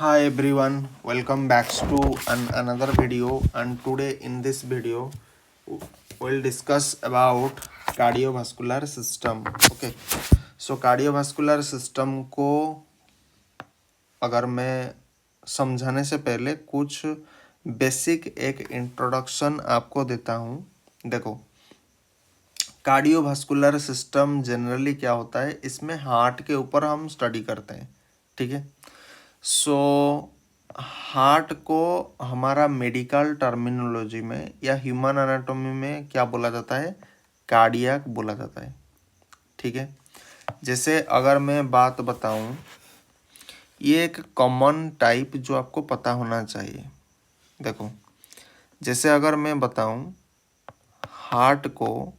Hi everyone, welcome back to another video, and today in this video we'll discuss about cardiovascular system. Okay, so cardiovascular system को अगर मैं समझाने से पहले कुछ बेसिक एक इंट्रोडक्शन आपको देता हूँ। देखो, कार्डियोवास्कुलर सिस्टम जनरली क्या होता है, इसमें हार्ट के ऊपर हम स्टडी करते हैं। ठीक है, सो हार्ट को हमारा मेडिकल टर्मिनोलॉजी में या ह्यूमन एनाटॉमी में क्या बोला जाता है, कार्डियक बोला जाता है। ठीक है, जैसे अगर मैं बात बताऊं, ये एक कॉमन टाइप जो आपको पता होना चाहिए। देखो, जैसे अगर मैं बताऊं, हार्ट को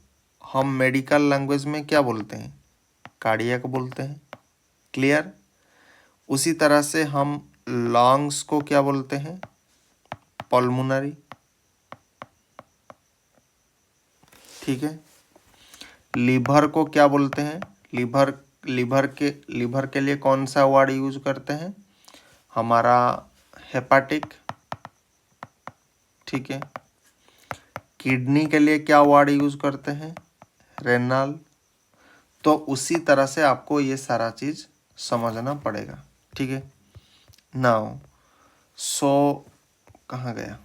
हम मेडिकल लैंग्वेज में क्या बोलते हैं, कार्डियक बोलते हैं। क्लियर। उसी तरह से हम लंग्स को क्या बोलते हैं, पल्मोनरी। ठीक है, लीवर को क्या बोलते हैं, लीवर के लिए कौन सा वर्ड यूज करते हैं, हमारा हेपाटिक। ठीक है, किडनी के लिए क्या वर्ड यूज करते हैं, रेनल। तो उसी तरह से आपको ये सारा चीज समझना पड़ेगा। ठीक है, नाउ कहाँ गया,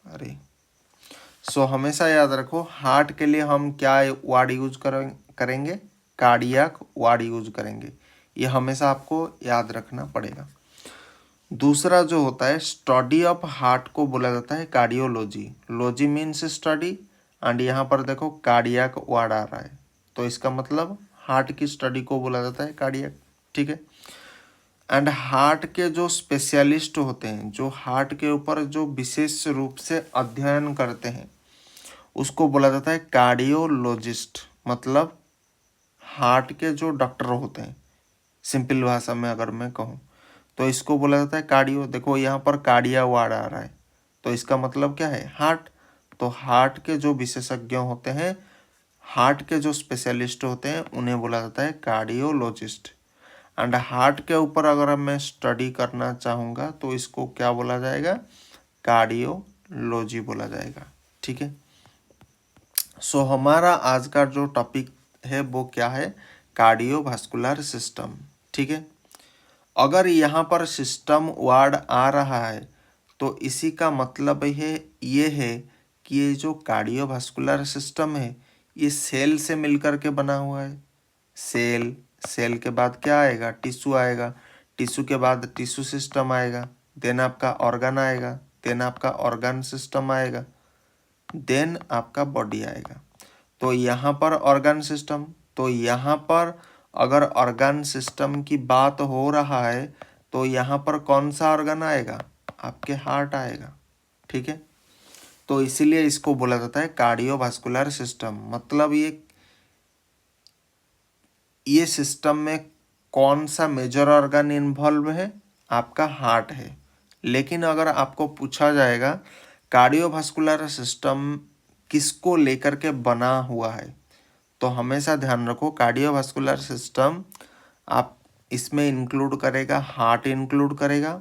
अरे हमेशा याद रखो, हार्ट के लिए हम क्या वर्ड यूज करेंगे, कार्डियक वर्ड यूज करेंगे। ये हमेशा आपको याद रखना पड़ेगा। दूसरा जो होता है, स्टडी ऑफ हार्ट को बोला जाता है cardiology. Logy means study, and यहाँ पर देखो कार्डियक वर्ड आ रहा है, तो इसका मतलब हार्ट की स्टडी को बोला जाता है कार्डियक। ठीक है, एंड हार्ट के जो स्पेशलिस्ट होते हैं, जो हार्ट के ऊपर जो विशेष रूप से अध्ययन करते हैं, उसको बोला जाता है कार्डियोलॉजिस्ट। मतलब हार्ट के जो डॉक्टर होते हैं, सिंपल भाषा में अगर मैं कहूँ तो इसको बोला जाता है कार्डियो। देखो यहाँ पर कार्डिया वर्ड आ रहा है, तो इसका मतलब क्या है, हार्ट। तो हार्ट के जो विशेषज्ञ होते हैं, हार्ट के जो स्पेशलिस्ट होते हैं, उन्हें बोला जाता है कार्डियोलॉजिस्ट। एंड हार्ट के ऊपर अगर मैं स्टडी करना चाहूँगा तो इसको क्या बोला जाएगा, कार्डियोलॉजी बोला जाएगा। ठीक है, सो हमारा आज का जो टॉपिक है वो क्या है, कार्डियोवास्कुलर सिस्टम। ठीक है, अगर यहाँ पर सिस्टम वर्ड आ रहा है तो इसी का मतलब ये है कि ये जो कार्डियोवास्कुलर सिस्टम है, ये सेल से मिलकर के बना हुआ है। सेल के बाद क्या आएगा, टिश्यू आएगा। टिश्यू के बाद टिश्यू सिस्टम आएगा, देन आपका ऑर्गन आएगा, देन आपका ऑर्गन सिस्टम आएगा, देन आपका बॉडी आएगा। तो यहाँ पर ऑर्गन सिस्टम, तो यहाँ पर अगर ऑर्गन सिस्टम की बात हो रहा है तो यहाँ पर कौन सा ऑर्गन आएगा, आपके हार्ट आएगा। ठीक है, तो इसीलिए इसको बोला जाता है कार्डियोवास्कुलर सिस्टम। मतलब ये सिस्टम में कौन सा मेजर ऑर्गन इन्वॉल्व है, आपका हार्ट है। लेकिन अगर आपको पूछा जाएगा कार्डियोवास्कुलर सिस्टम किसको लेकर के बना हुआ है, तो हमेशा ध्यान रखो कार्डियोवास्कुलर सिस्टम आप इसमें इंक्लूड करेगा, हार्ट इंक्लूड करेगा,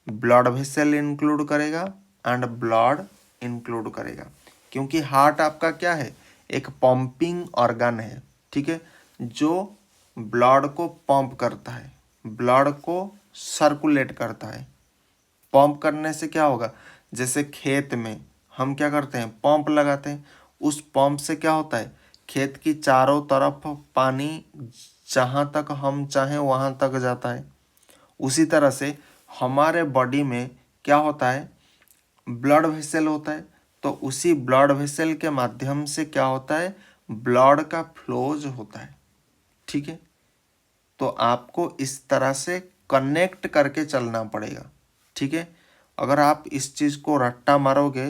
ब्लड वेसल इंक्लूड करेगा, एंड ब्लड इंक्लूड करेगा। क्योंकि हार्ट आपका क्या है, एक पंपिंग ऑर्गन है। ठीक है, जो ब्लड को पंप करता है, ब्लड को सर्कुलेट करता है। पंप करने से क्या होगा, जैसे खेत में हम क्या करते हैं, पंप लगाते हैं। उस पंप से क्या होता है, खेत की चारों तरफ पानी जहाँ तक हम चाहें वहाँ तक जाता है। उसी तरह से हमारे बॉडी में क्या होता है, ब्लड वेसल होता है। तो उसी ब्लड वेसल के माध्यम से क्या होता है, ब्लड का फ्लोज होता है। ठीक है, तो आपको इस तरह से कनेक्ट करके चलना पड़ेगा। ठीक है, अगर आप इस चीज़ को रट्टा मारोगे,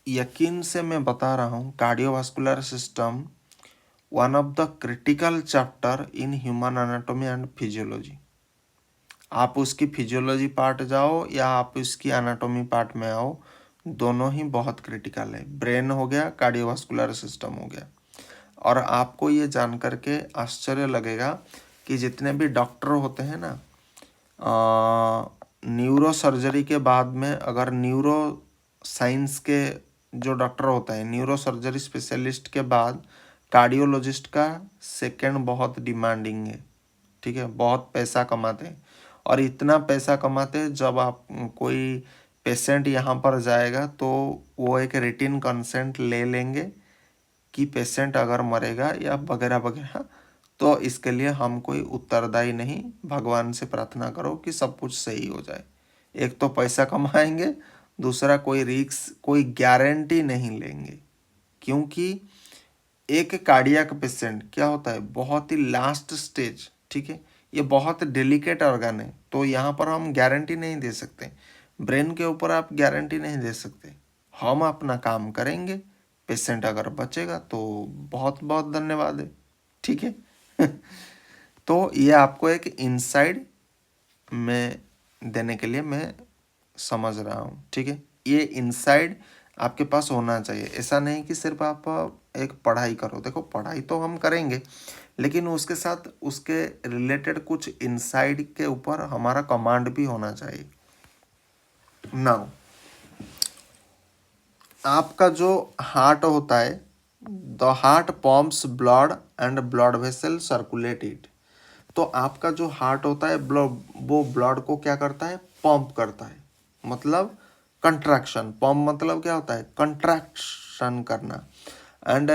यकीन से मैं बता रहा हूँ, cardiovascular system one of the critical chapter in human anatomy and physiology. आप उसकी फिजियोलॉजी पार्ट जाओ या आप उसकी एनाटॉमी पार्ट में आओ, दोनों ही बहुत क्रिटिकल है। ब्रेन हो गया, कार्डियोवास्कुलर सिस्टम हो गया। और आपको ये जान करके आश्चर्य लगेगा कि जितने भी डॉक्टर होते हैं ना, न्यूरो सर्जरी के बाद में अगर न्यूरो साइंस के जो डॉक्टर होता है, न्यूरो सर्जरी स्पेशलिस्ट के बाद कार्डियोलॉजिस्ट का सेकंड बहुत डिमांडिंग है, ठीक है, बहुत पैसा कमाते हैं। और इतना पैसा कमाते हैं, जब आप कोई पेशेंट यहाँ पर जाएगा तो वो एक रिटन कंसेंट ले लेंगे कि पेशेंट अगर मरेगा या वगैरह वगैरह, तो इसके लिए हम कोई उत्तरदायी नहीं, भगवान से प्रार्थना करो कि सब कुछ सही हो जाए। एक तो पैसा कमाएंगे, दूसरा कोई रिस्क, कोई गारंटी नहीं लेंगे, क्योंकि एक कार्डियक पेशेंट क्या होता है, बहुत ही लास्ट स्टेज, ठीक है, ये बहुत डेलिकेट ऑर्गन है, तो यहाँ पर हम गारंटी नहीं दे सकते। ब्रेन के ऊपर आप गारंटी नहीं दे सकते। हम अपना काम करेंगे, पेशेंट अगर बचेगा तो बहुत बहुत धन्यवाद है, ठीक है। तो ये आपको एक इनसाइड में देने के लिए मैं समझ रहा हूँ, ठीक है। ये इनसाइड आपके पास होना चाहिए। ऐसा नहीं कि सिर्फ आप एक पढ़ाई करो। देखो, पढ़ाई तो हम करेंगे, लेकिन उसके साथ उसके रिलेटेड कुछ इनसाइड के ऊपर हमारा कमांड भी होना चाहिए। नाउ, आपका जो हार्ट होता है, the heart pumps blood and blood vessel circulate it. तो आपका जो हार्ट होता है, वो ब्लड को क्या करता है, पंप करता है, मतलब कंट्रैक्शन। पंप मतलब क्या होता है, कंट्रैक्शन करना। एंड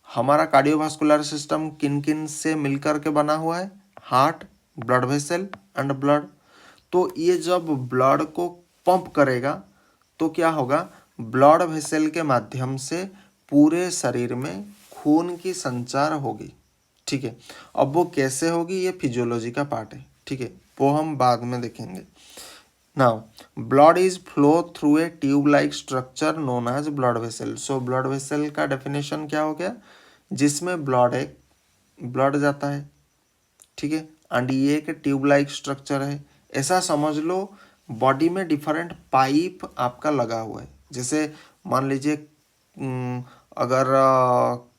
हमारा कार्डियोवास्कुलर सिस्टम किन किन से मिलकर के बना हुआ है, heart, blood vessel and blood. तो ये जब ब्लड को पंप करेगा तो क्या होगा, ब्लड वेसल के माध्यम से पूरे शरीर में खून की संचार होगी, ठीक है। अब वो कैसे होगी, ये फिजियोलॉजी का पार्ट है, ठीक है, वो हम बाद में देखेंगे। Now, blood is flow through a tube like structure known as blood vessel. So blood vessel का डेफिनेशन क्या हो गया, जिसमें ब्लड जाता है, ठीक है, एंड ये एक ट्यूब लाइक स्ट्रक्चर है। ऐसा समझ लो, बॉडी में डिफरेंट पाइप आपका लगा हुआ है। जैसे मान लीजिए अगर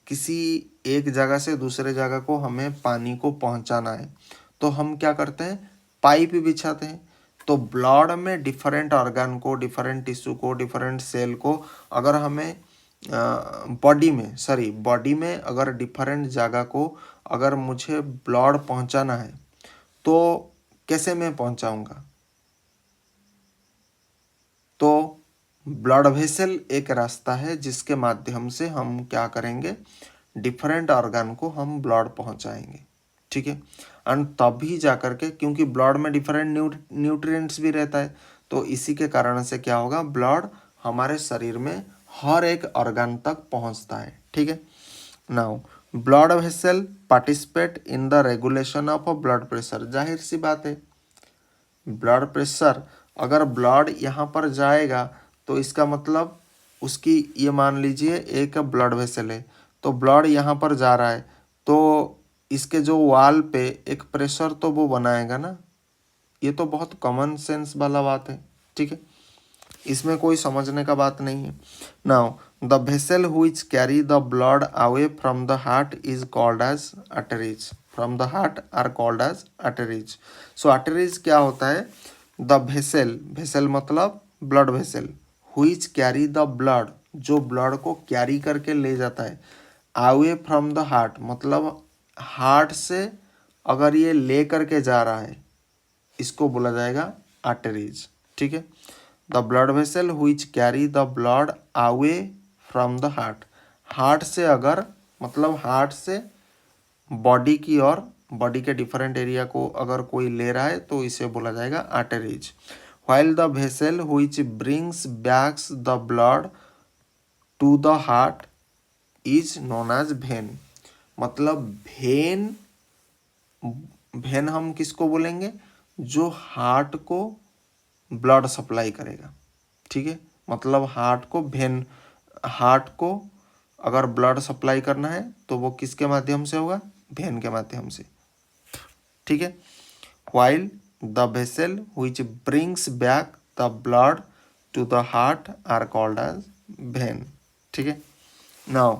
किसी एक जगह से दूसरे जगह को हमें पानी को पहुंचाना है, तो हम क्या करते हैं, पाइप बिछाते हैं। तो ब्लड में डिफरेंट ऑर्गन को, डिफरेंट टिश्यू को, डिफरेंट सेल को अगर हमें बॉडी में अगर डिफरेंट जगह को अगर मुझे ब्लड पहुंचाना है, तो कैसे मैं पहुंचाऊंगा, तो ब्लड वेसल एक रास्ता है जिसके माध्यम से हम क्या करेंगे, डिफरेंट ऑर्गन को हम ब्लड पहुंचाएंगे, ठीक है। एंड तभी जाकर के, क्योंकि ब्लड में डिफरेंट न्यूट्रिएंट्स भी रहता है, तो इसी के कारण से क्या होगा, ब्लड हमारे शरीर में हर एक ऑर्गन तक पहुंचता है, ठीक है। Now, blood vessel participate in the regulation of blood pressure. जाहिर सी बात है, ब्लड प्रेशर, अगर ब्लड यहाँ पर जाएगा तो इसका मतलब उसकी, ये मान लीजिए एक ब्लड वेसल है, तो ब्लड यहाँ पर जा रहा है, तो इसके जो वाल पे एक प्रेशर तो वो बनाएगा ना। ये तो बहुत कॉमन सेंस वाला बात है, ठीक है, इसमें कोई समझने का बात नहीं है। Now, the vessel which carry the blood away from the heart is called as arteries. From the heart are called as arteries. So arteries क्या होता है, द वेसल मतलब blood vessel, which carry the blood, जो blood को carry करके ले जाता है, अवे फ्रॉम द हार्ट मतलब हार्ट से अगर ये ले करके जा रहा है, इसको बोला जाएगा आर्टरीज, ठीक है। The blood vessel which carry the blood away from the heart, heart से अगर मतलब हार्ट से बॉडी की और बॉडी के डिफरेंट एरिया को अगर कोई ले रहा है तो इसे बोला जाएगा arteries. While the vessel which brings backs the blood to the heart is known as vein. मतलब वेन हम किसको बोलेंगे, जो हार्ट को ब्लड सप्लाई करेगा, ठीक है, मतलब हार्ट को अगर ब्लड सप्लाई करना है तो वो किसके माध्यम से होगा, वेन के माध्यम से, ठीक है। While the vessel which brings back the blood to the heart are called as vein, ठीक है। Now,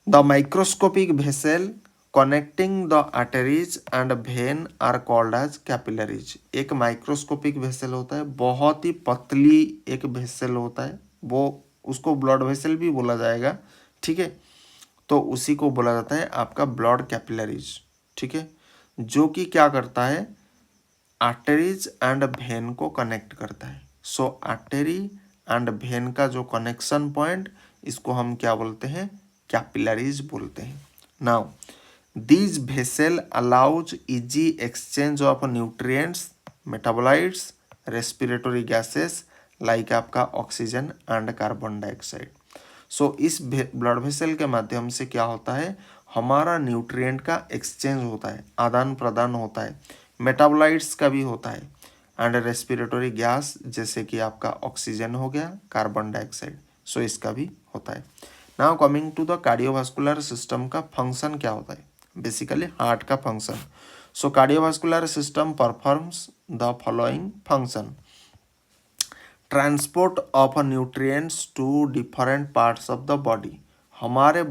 the microscopic vessel connecting the arteries and vein are called as capillaries. एक माइक्रोस्कोपिक वेसल होता है, बहुत ही पतली एक वेसल होता है, वो उसको ब्लड वेसल भी बोला जाएगा, ठीक है। तो उसी को बोला जाता है आपका ब्लड कैपिलरीज, ठीक है, जो कि क्या करता है, आर्टरीज एंड वेन को कनेक्ट करता है। सो आर्टरी एंड वेन का जो कनेक्शन पॉइंट, इसको हम क्या बोलते हैं, कैपिलरीज बोलते हैं। Now these vessel allows easy exchange of nutrients, metabolites, respiratory gases like आपका ऑक्सीजन एंड कार्बन डाइऑक्साइड। सो इस ब्लड वेसल के माध्यम से क्या होता है, हमारा न्यूट्रिएंट का एक्सचेंज होता है, आदान प्रदान होता है, मेटाबोलाइट्स का भी होता है, एंड रेस्पिरेटरी गैस जैसे कि आपका ऑक्सीजन हो गया, कार्बन डाइऑक्साइड, सो इसका भी होता है। Now coming to the cardiovascular system का फंक्शन क्या होता है, बेसिकली हार्ट का function. So cardiovascular system performs the following function, transport of nutrients to different parts of the body. हमारे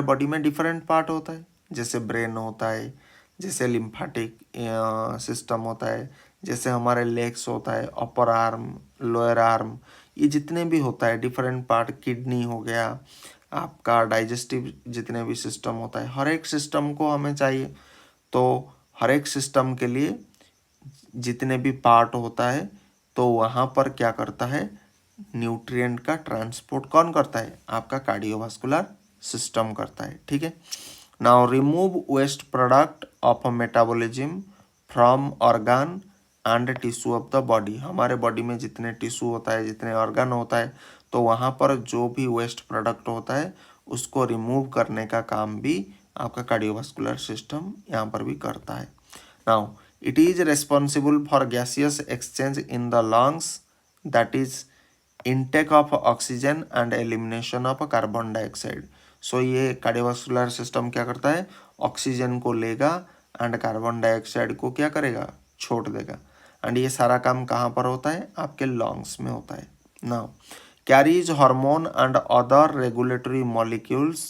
बॉडी में डिफरेंट पार्ट होता है, जैसे ब्रेन होता है, जैसे लिम्फेटिक सिस्टम होता है, जैसे हमारे लेग्स होता है, अपर आर्म, लोअर आर्म, ये जितने भी होता है डिफरेंट पार्ट, किडनी हो गया, आपका डाइजेस्टिव जितने भी सिस्टम होता है, हर एक सिस्टम को हमें चाहिए। तो हर एक सिस्टम के लिए जितने भी पार्ट होता है, तो वहाँ पर क्या करता है, न्यूट्रिएंट का ट्रांसपोर्ट कौन करता है, आपका कार्डियोवास्कुलर सिस्टम करता है, ठीक है। Now remove waste product of metabolism from organ and tissue of the body. हमारे बॉडी में जितने टिश्यू होता है, जितने ऑर्गन होता है, तो वहाँ पर जो भी वेस्ट प्रोडक्ट होता है उसको रिमूव करने का काम भी आपका कार्डियोवास्कुलर सिस्टम यहाँ पर भी करता है। Now it is responsible for gaseous exchange in the lungs, that is intake of oxygen and elimination of carbon dioxide. So ये कार्डियोवास्कुलर सिस्टम क्या करता है, ऑक्सीजन को लेगा एंड कार्बन डाइऑक्साइड को क्या करेगा, छोड़ देगा। एंड ये सारा काम कहाँ पर होता है, आपके लंग्स में होता है। Now carries hormone and other regulatory molecules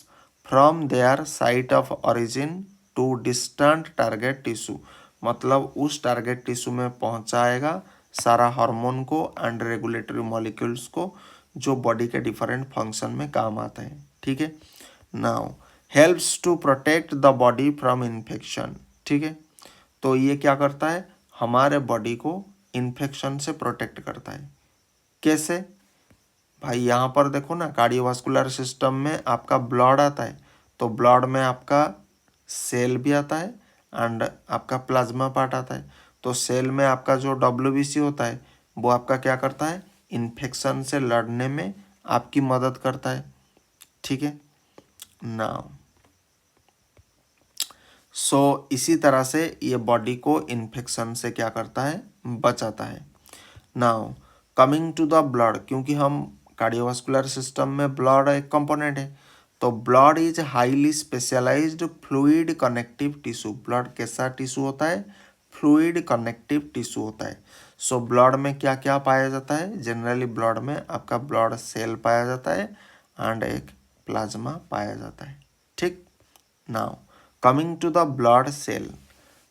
from their site of origin to distant target tissue. मतलब उस टारगेट टिश्यू में पहुंचाएगा सारा हार्मोन को एंड रेगुलेटरी मॉलिक्यूल्स को, जो बॉडी के डिफरेंट फंक्शन में काम आते हैं, ठीक है। Now helps to protect the body from infection, ठीक है। तो ये क्या करता है, हमारे बॉडी को इन्फेक्शन से प्रोटेक्ट करता है। कैसे भाई, यहाँ पर देखो ना, कार्डियोवास्कुलर सिस्टम में आपका ब्लड आता है, तो ब्लड में आपका सेल भी आता है एंड आपका प्लाज्मा पार्ट आता है। तो सेल में आपका जो WBC होता है, वो आपका क्या करता है, इन्फेक्शन से लड़ने में आपकी मदद करता है, ठीक है। नाउ सो इसी तरह से ये बॉडी को इन्फेक्शन से क्या करता है, बचाता है। Now coming to the blood, क्योंकि हम कार्डियोवास्कुलर सिस्टम में ब्लड एक कंपोनेंट है, तो blood is highly specialised fluid connective tissue. Blood कैसा टिश्यू होता है, फ्लूइड कनेक्टिव टिश्यू होता है। सो ब्लड में क्या क्या पाया जाता है, जनरली ब्लड में आपका ब्लड सेल पाया जाता है एंड एक प्लाज्मा पाया जाता है, ठीक। Now coming to the blood cell,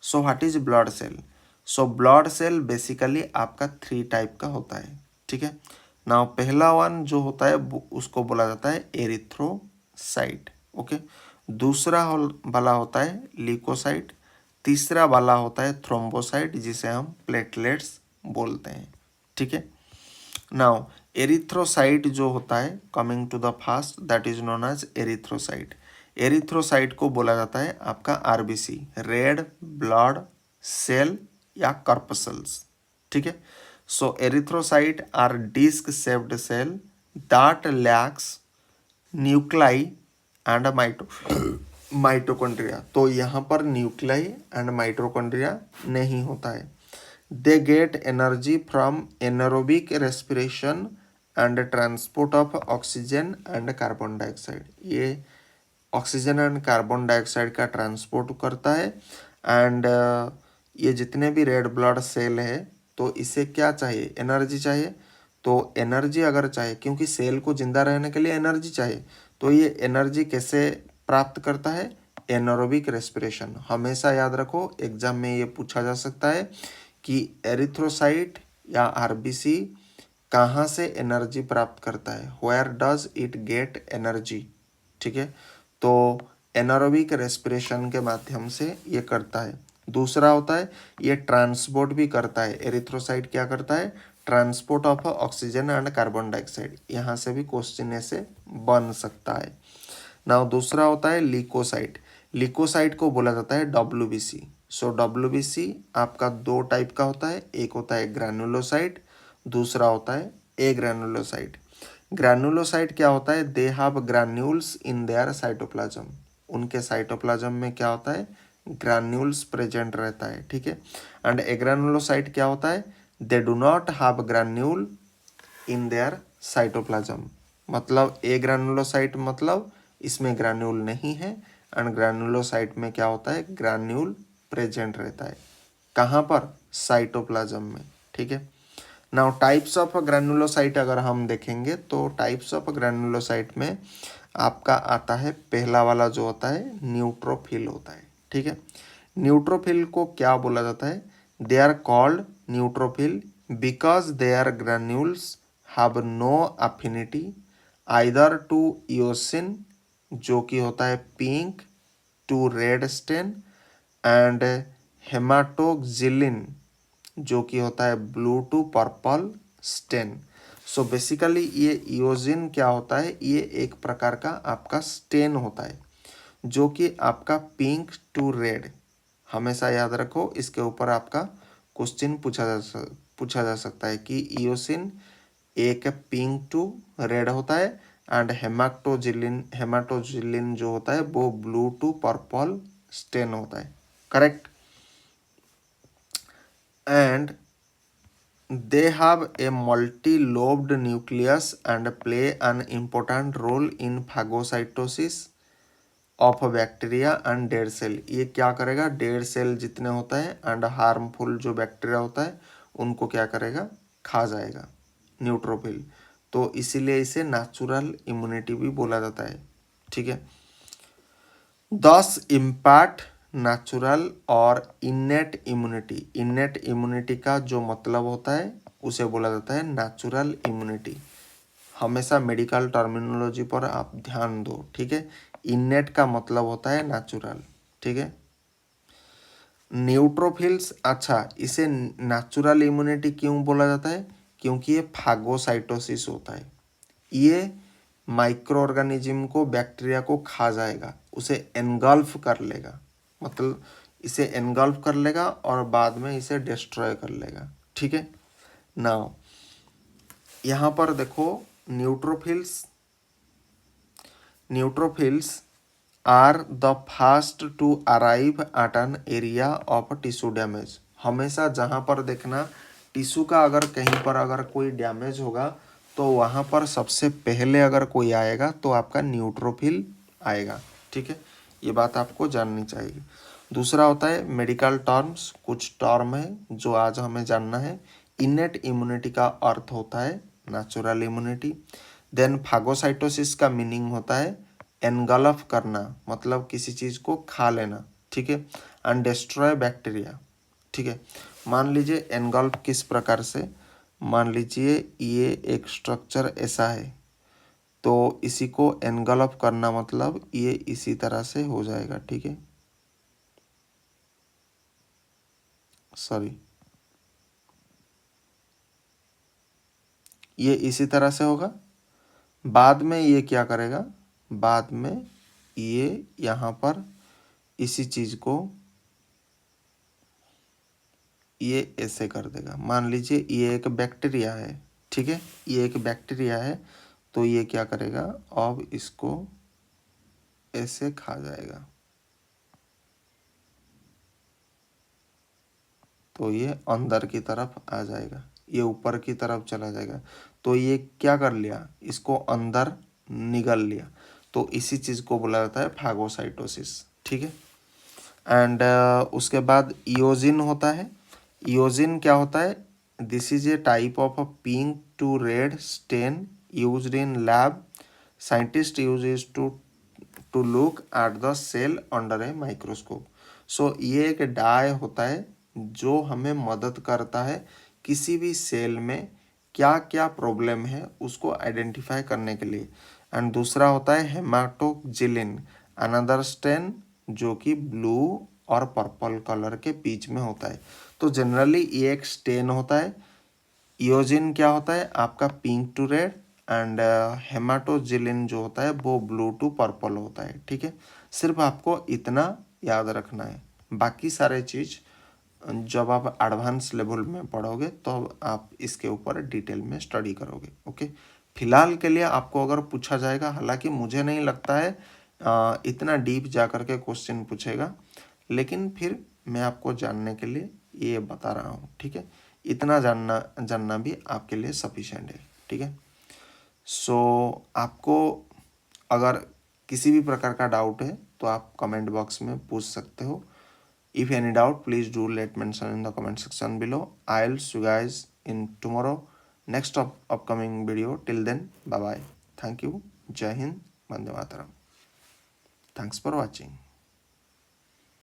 so what is blood cell. So blood cell basically आपका 3 टाइप का होता है, ठीक है। नाउ पहला वन जो होता है उसको बोला जाता है एरिथ्रोसाइट, ओके। दूसरा वाला होता है ल्यूकोसाइट, तीसरा वाला होता है थ्रोम्बोसाइट, जिसे हम प्लेटलेट्स बोलते हैं, ठीक है। नाउ एरिथ्रोसाइट जो होता है, coming to the first, that is known as erythrocyte. Erythrocyte को बोला जाता है आपका RBC, रेड ब्लड सेल या कर्पसल्स, ठीक है। So erythrocyte are disc shaped cell that lacks nuclei and mitochondria. तो यहाँ पर न्यूक्लाई एंड माइटोकॉन्ड्रिया नहीं होता है। They get energy from anaerobic respiration and transport of oxygen and carbon dioxide. ये ऑक्सीजन एंड कार्बन डाइऑक्साइड का transport करता है एंड ये जितने भी रेड ब्लड सेल है, तो इसे क्या चाहिए, एनर्जी चाहिए। तो एनर्जी अगर चाहिए, क्योंकि सेल को जिंदा रहने के लिए एनर्जी चाहिए, तो ये एनर्जी कैसे प्राप्त करता है, एनारोबिक रेस्पिरेशन। हमेशा याद रखो, एग्जाम में ये पूछा जा सकता है कि एरिथ्रोसाइट या आरबीसी कहाँ से एनर्जी प्राप्त करता है, where does it get energy. ठीक है, तो एनारोबिक रेस्पिरेशन के माध्यम से ये करता है। दूसरा होता है ये ट्रांसपोर्ट भी करता है। एरिथ्रोसाइट क्या करता है, transport of oxygen and carbon dioxide. यहाँ से भी क्वेश्चन ऐसे बन सकता है। नाउ दूसरा होता है लिकोसाइट। लिकोसाइट को बोला जाता है डब्ल्यूबीसी। सो डब्ल्यूबीसी आपका दो टाइप का होता है, एक होता है ग्रैनुलोसाइट, दूसरा होता है एग्रैनुलोसाइट। ग्रैनुलोसाइट क्या होता है, they have granules in their cytoplasm. उनके साइटोप्लाज्म में क्या होता है, ग्रैन्यूल्स प्रेजेंट रहता है। ठीक है, एंड एग्रैनुलोसाइट क्या होता है, they do not have granule in their cytoplasm. मतलब एग्रैनुलोसाइट मतलब इसमें ग्रैन्यूल नहीं है, एंड ग्रैनुलोसाइट में क्या होता है, ग्रैन्यूल प्रेजेंट रहता है। कहाँ पर, साइटोप्लाज्म में। ठीक है, नाउ टाइप्स ऑफ ग्रैनुलोसाइट अगर हम देखेंगे तो टाइप्स ऑफ ग्रैनुलोसाइट में आपका आता है पहला वाला जो होता है न्यूट्रोफिल होता है। ठीक है, न्यूट्रोफिल को क्या बोला जाता है, they are called neutrophil because their granules have no affinity either to eosin जो कि होता है pink, to red stain, and haematoxylin जो कि होता है blue to purple stain. So basically ये इयोजिन क्या होता है, ये एक प्रकार का आपका स्टेन होता है जो कि आपका पिंक टू रेड। हमेशा याद रखो, इसके ऊपर आपका क्वेश्चन पूछा जा सकता है कि इयोसिन एक पिंक टू रेड होता है, एंड हेमाटोजिलिन जो होता है वो ब्लू टू पर्पल स्टेन होता है। Correct, and they have a multi-lobed nucleus and play an important role in phagocytosis of bacteria and dead cell। ये क्या करेगा, डेड सेल जितने होता है एंड हार्मफुल जो बैक्टीरिया होता है उनको क्या करेगा, खा जाएगा न्यूट्रोफिल। तो इसीलिए इसे नेचुरल इम्यूनिटी भी बोला जाता है। ठीक है, 10 इम्पैक्ट नेचुरल और इनेट इम्यूनिटी। इनेट इम्यूनिटी का जो मतलब होता है उसे बोला जाता है नेचुरल इम्यूनिटी। हमेशा मेडिकल टर्मिनोलॉजी पर आप ध्यान दो। ठीक है, इनेट का मतलब होता है नेचुरल। ठीक है, न्यूट्रोफिल्स, अच्छा इसे नेचुरल इम्यूनिटी क्यों बोला जाता है, क्योंकि ये फागोसाइटोसिस होता है। ये माइक्रो ऑर्गेनिज्म को, बैक्टीरिया को खा जाएगा, उसे एनगल्फ कर लेगा, मतलब इसे एनगल्फ कर लेगा और बाद में इसे डिस्ट्रॉय कर लेगा। ठीक है, नाउ यहाँ पर देखो neutrophils are the first to arrive at an area of tissue damage. हमेशा जहाँ पर देखना टिश्यू का अगर कहीं पर अगर कोई डैमेज होगा तो वहाँ पर सबसे पहले अगर कोई आएगा तो आपका न्यूट्रोफिल आएगा। ठीक है, ये बात आपको जाननी चाहिए। दूसरा होता है मेडिकल टर्म्स, कुछ टर्म है जो आज हमें जानना है। इनेट इम्यूनिटी का अर्थ होता है नेचुरल इम्यूनिटी। देन फागोसाइटोसिस का मीनिंग होता है एनगल्फ करना, मतलब किसी चीज़ को खा लेना। ठीक है, एंड डिस्ट्रॉय बैक्टीरिया। ठीक है, मान लीजिए एनगल्फ किस प्रकार से, मान लीजिए ये एक स्ट्रक्चर ऐसा है तो इसी को एनगल्फ करना मतलब ये इसी तरह से हो जाएगा। ठीक है, सॉरी, ये इसी तरह से होगा। बाद में ये क्या करेगा, बाद में ये यहाँ पर इसी चीज़ को ये ऐसे कर देगा। मान लीजिए ये एक बैक्टीरिया है। ठीक है, ये एक बैक्टीरिया है तो ये क्या करेगा, अब इसको ऐसे खा जाएगा तो ये अंदर की तरफ आ जाएगा, ये ऊपर की तरफ चला जाएगा। तो ये क्या कर लिया, इसको अंदर निगल लिया। तो इसी चीज़ को बोला जाता है फागोसाइटोसिस। ठीक है, एंड उसके बाद इयोजिन होता है। इयोजिन क्या होता है, this is a type of a pink to red stain used in lab. Scientist use is to to look at the cell under a microscope. So ये एक डाई होता है जो हमें मदद करता है किसी भी सेल में क्या क्या प्रॉब्लम है उसको आइडेंटिफाई करने के लिए। एंड दूसरा होता है हेमाटोक्सिलिन, अनदर स्टेन जो कि ब्लू और पर्पल कलर के बीच में होता है। तो जनरली ये एक स्टेन होता है। इयोजिन क्या होता है आपका पिंक टू रेड, एंड हेमाटोजिलिन जो होता है वो ब्लू टू पर्पल होता है। ठीक है, सिर्फ आपको इतना याद रखना है, बाकी सारे चीज़ जब आप एडवांस लेवल में पढ़ोगे तो आप इसके ऊपर डिटेल में स्टडी करोगे। ओके, फिलहाल के लिए आपको अगर पूछा जाएगा, हालांकि मुझे नहीं लगता है इतना डीप जा कर के क्वेश्चन पूछेगा, लेकिन फिर मैं आपको जानने के लिए ये बता रहा हूँ। ठीक है, इतना जानना भी आपके लिए सफिशेंट है। ठीक है, सो आपको अगर किसी भी प्रकार का डाउट है तो आप कमेंट बॉक्स में पूछ सकते हो। If any doubt, please do let mention in the comment section below. I'll see you guys in tomorrow next upcoming video. Till then, bye bye. Thank you. Jai Hind. Vande Mataram. Thanks for watching.